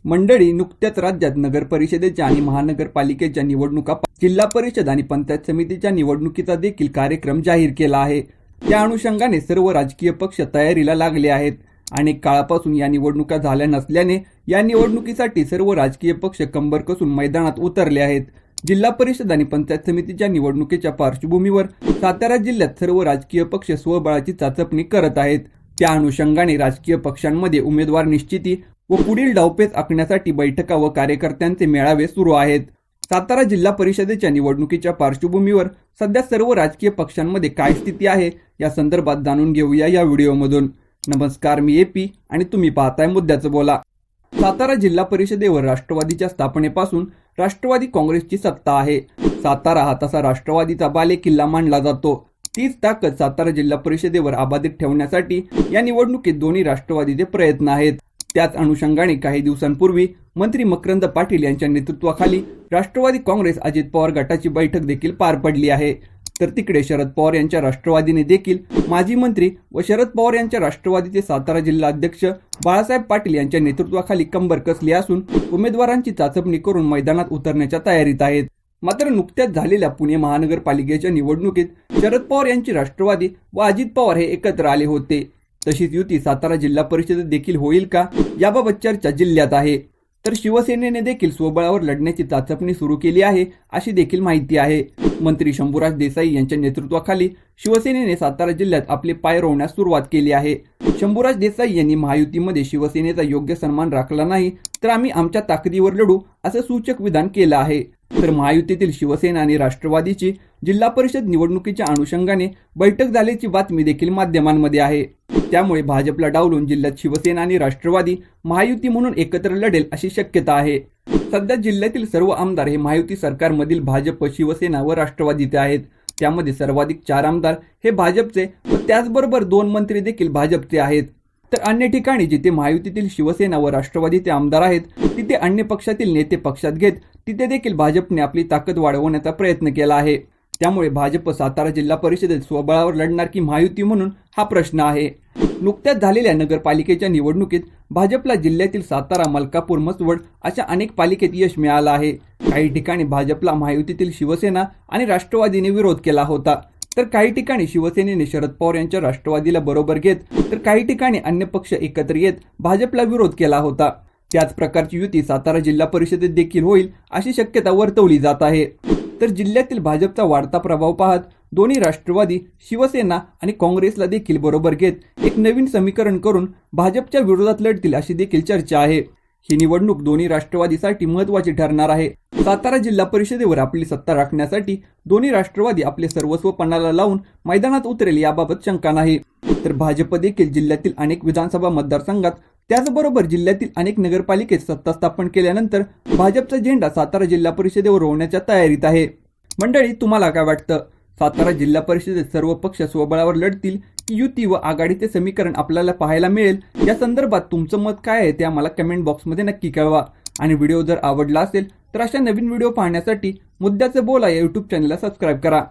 मंडळी, नुकत्याच राज्यात नगर परिषदेच्या आणि महानगरपालिकेच्या निवडणुका, जिल्हा परिषद आणि पंचायत समितीच्या निवडणुकीचा देखील कार्यक्रम जाहीर केला आहे. त्या अनुषंगाने सर्व राजकीय पक्ष तयारीला लागले आहेत. अनेक काळापासून या निवडणुका झाल्या नसल्याने या निवडणुकीसाठी सर्व राजकीय पक्ष कंबर कसून मैदानात उतरले आहेत. जिल्हा परिषद आणि पंचायत समितीच्या निवडणुकीच्या पार्श्वभूमीवर सातारा जिल्ह्यात सर्व राजकीय पक्ष स्वबळाची चाचपणी करत आहेत. त्या अनुषंगाने राजकीय पक्षांमध्ये उमेदवार निश्चिती व पुढील डावपेच आखण्यासाठी बैठका व कार्यकर्त्यांचे मेळावे सुरू आहेत. सातारा जिल्हा परिषदेच्या निवडणुकीच्या पार्श्वभूमीवर सध्या सर्व राजकीय पक्षांमध्ये काय स्थिती आहे या संदर्भात जाणून घेऊया या व्हिडिओमधून. नमस्कार, मी एपी आणि तुम्ही पाहताय मुद्द्याचं बोला. सातारा जिल्हा परिषदेवर राष्ट्रवादीच्या स्थापनेपासून राष्ट्रवादी काँग्रेसची सत्ता आहे. सातारा हा तसा राष्ट्रवादीचा बालेकिल्ला मानला जातो. तीच ताकद सातारा जिल्हा परिषदेवर अबाधित ठेवण्यासाठी या निवडणुकीत दोन्ही राष्ट्रवादीचे प्रयत्न आहेत. त्याच अनुषंगाने काही दिवसांपूर्वी मंत्री मकरंद पाटील यांच्या नेतृत्वाखाली राष्ट्रवादी काँग्रेस अजित पवार गटाची बैठक देखील पार पडली आहे. तर तिकडे शरद पवार यांच्या राष्ट्रवादीने देखील माजी मंत्री व शरद पवार यांच्या राष्ट्रवादीचे सातारा जिल्हा अध्यक्ष बाळासाहेब पाटील यांच्या नेतृत्वाखाली कंबर कसली असून उमेदवारांची चाचपणी करून मैदानात उतरण्याच्या तयारीत आहेत. मात्र नुकत्याच झालेल्या पुणे महानगरपालिकेच्या निवडणुकीत शरद पवार यांची राष्ट्रवादी व अजित पवार हे एकत्र आले होते. तशीच युती सातारा जिल्हा परिषदेत देखील होईल का याबाबत चर्चा जिल्ह्यात आहे. तर शिवसेनेने देखील स्वबळावर लढण्याची चाचपणी सुरू केली आहे अशी देखील माहिती आहे. मंत्री शंभूराज देसाई यांच्या नेतृत्वाखाली शिवसेनेने सातारा जिल्ह्यात आपले पाय रोवण्यास सुरुवात केली आहे. शंभूराज देसाई यांनी महायुतीमध्ये शिवसेनेचा योग्य सन्मान राखला नाही तर आम्ही आमच्या ताकदीवर लढू असं सूचक विधान केलं आहे. तर महायुतीतील शिवसेना आणि राष्ट्रवादीची जिल्हा परिषद निवडणुकीच्या अनुषंगाने बैठक झाल्याची बातमी देखील माध्यमांमध्ये आहे. त्यामुळे भाजपला डावलून जिल्ह्यात शिवसेना आणि राष्ट्रवादी महायुती म्हणून एकत्र लढेल अशी शक्यता आहे. सध्या जिल्ह्यातील सर्व आमदार हे महायुती सरकारमधील भाजप, शिवसेना व राष्ट्रवादीचे आहेत. त्यामध्ये सर्वाधिक 4 आमदार हे भाजपचे व त्याचबरोबर 2 मंत्री देखील भाजपचे आहेत. तर अन्य ठिकाणी जिथे महायुतीतील शिवसेना व राष्ट्रवादीचे आमदार आहेत तिथे अन्य पक्षातील नेते पक्षात घेत तिथे देखील भाजपने आपली ताकद वाढवण्याचा प्रयत्न केला आहे. त्यामुळे भाजप सातारा जिल्हा परिषदेत स्वबळावर लढणार की महायुती म्हणून हा प्रश्न आहे. नुकत्याच झालेल्या नगरपालिकेच्या निवडणुकीत भाजपला जिल्ह्यातील सातारा, मलकापूर, मसवड अशा अनेक पालिकेत यश मिळालं आहे. काही ठिकाणी भाजपला महायुतीतील शिवसेना आणि राष्ट्रवादीने विरोध केला होता. तर काही ठिकाणी शिवसेनेने शरद पवार यांच्या राष्ट्रवादीला बरोबर घेत तर काही ठिकाणी अन्य पक्ष एकत्र येत भाजपला विरोध केला होता. त्याच प्रकारची युती सातारा जिल्हा परिषदेत देखील होईल अशी शक्यता वर्तवली जात आहे. तर जिल्ह्यातील भाजपचा वाढता प्रभाव पाहत दोन्ही राष्ट्रवादी, शिवसेना आणि काँग्रेसला देखील बरोबर घेत एक नवीन समीकरण करून भाजपच्या विरोधात लढतील अशी देखील चर्चा आहे. ही निवडणूक दोन्ही राष्ट्रवादीसाठी महत्त्वाची ठरणार आहे. सातारा जिल्हा परिषदेवर आपली सत्ता राखण्यासाठी दोन्ही राष्ट्रवादी आपले सर्वस्व पणाला लावून मैदानात उतरेल याबाबत शंका नाही. तर भाजप देखील जिल्ह्यातील अनेक विधानसभा मतदारसंघात त्याचबरोबर जिल्ह्यातील अनेक नगरपालिकेत सत्ता स्थापन केल्यानंतर भाजपचा झेंडा सातारा जिल्हा परिषदेवर रोवण्याच्या तयारीत आहे. मंडळी, तुम्हाला काय वाटतं? सातारा जिल्हा परिषदेत सर्व पक्ष स्वबळावर लढतील की युती व आघाडीचे समीकरण आपल्याला पाहायला मिळेल? या संदर्भात तुमचं मत काय आहे ते आम्हाला कमेंट बॉक्समध्ये नक्की कळवा. आणि व्हिडिओ जर आवडला असेल तर अशा नवीन व्हिडिओ पाहण्यासाठी मुद्द्याचं बोला या यूट्यूब चॅनलला सबस्क्राईब करा.